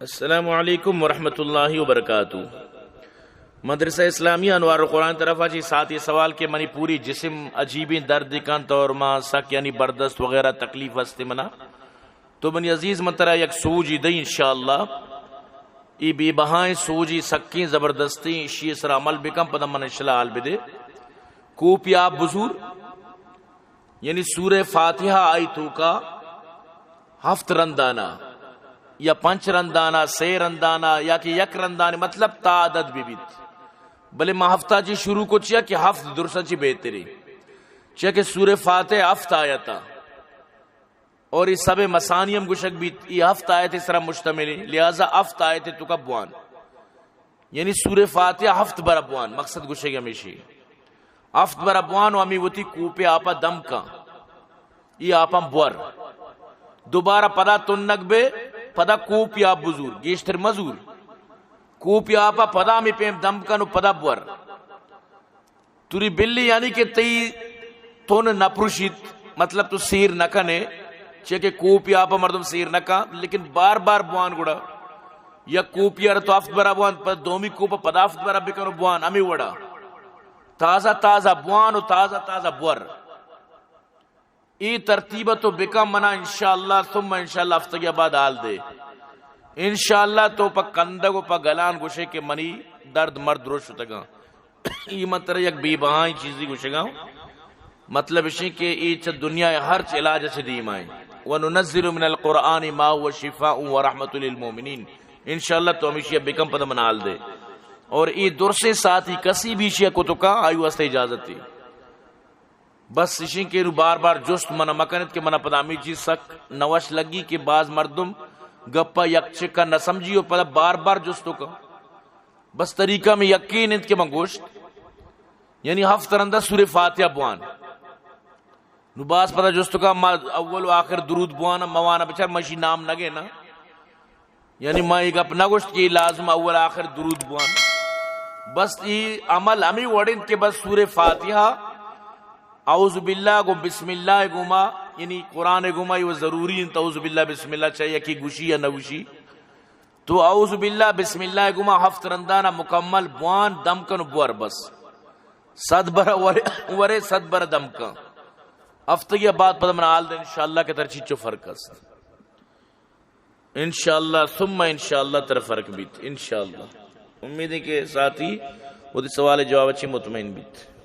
السلام علیکم ورحمۃ اللہ وبرکاتہ۔ مدرسہ اسلامیہ انوار القرآن طرف جی ساتھ یہ سوال کہ منی پوری جسم عجیبی درد کانت اور ماں سک یعنی بردست وغیرہ تکلیف است منا تو بنی عزیز منترا یک سوجی دئی انشاءاللہ ای بی بہائیں سوجی سکی زبردستی شی سر عمل بکم پدم من انشاءاللہ آل بدے کوپی آپ بزور یعنی سورہ فاتحہ آئی تو کا ہفت رندانہ یا پنچ رندانہ سے رندانہ یا کہ یک رندانہ مطلب تعدد بھی بیت بلے ما ہفتہ جی شروع کو چیا کہ ہفت درسن چی بہتری چیا کہ سورہ فاتح ہفت آیتا اور اس سب مسانیم گشک بیت یہ ہفت آیت اس طرح مشتمل لہذا ہفت آیت تو کا بوان یعنی سورہ فاتح ہفت برا بوان مقصد گشک ہمیشہ ہفت برا بوان و ہمیں وطی کوپے آپا دم کا یہ آپا بور دوبارہ پدا تنک بے پدا کوپی آپ بزور گیشتر مزور کوپی آپا پدا میں پیم دم کنو پدا بور توری بلی یعنی کہ تی تون نپروشیت مطلب تو سیر نکنے چکہ کوپی آپا مردم سیر نکا لیکن بار بار بوان گوڑا یا کوپی آر تو افت برا بوان پدا دومی کوپا پدا افت برا بکنو بوان امی وڑا تازہ تازہ بوان و تازہ تازہ بور ای ترتیبہ تو بکم منا انشاءاللہ ثم انشاءاللہ ہفتگی بعد آل دے انشاءاللہ تو پا کندگو پا گلان گوشے کے منی درد مرد روش ہوتا ای مطرح یک بی بہائی چیزی گوشے گا مطلب اسی کہ ای چھ دنیا ہر چھ علاج سے دیم آئیں وَنُنَزِّلُ مِنَ الْقُرْآنِ مَا هُوَ شِفَاءٌ وَرَحْمَةٌ لِلْمُؤْمِنِينَ انشاءاللہ تو ہمیشہ بکم پتہ منال دے اور ای درسے ساتھی کسی بھی شیعہ کو تو کا آئیو استے اجازت تھی بس اسی کے رو بار بار جست منہ مکنت کے منہ پدامی چیز سک نوش لگی کہ بعض مردم گپا یک چکا نہ سمجھیو پدا بار بار جستو کا بس طریقہ میں یقین انت کے منگوشت یعنی ہفت رندہ سورہ فاتحہ بوان نو باز پدا جستو کا ما اول و آخر درود بوانا موانا بچار مشی نام نگے نا یعنی ما ایک اپنا گوشت کی لازم اول آخر درود بوان بس یہ عمل ہمیں وڑن کے بس سورہ فاتحہ اعوذ باللہ گو بسم اللہ گما یعنی قرآن گما یہ ضروری ہے اعوذ باللہ بسم اللہ چاہیے کہ گوشی یا نوشی تو اعوذ باللہ بسم اللہ گما ہفت رندانہ مکمل بوان دم کن بور بس صد برا ورے صد برا دم کا ہفتگی بعد پدہ من آل دے انشاءاللہ کے ترچی چو فرق است انشاءاللہ ثم انشاءاللہ تر فرق بیت انشاءاللہ امید ہے کہ ساتھی وہ سوال جواب اچھی مطمئن بیت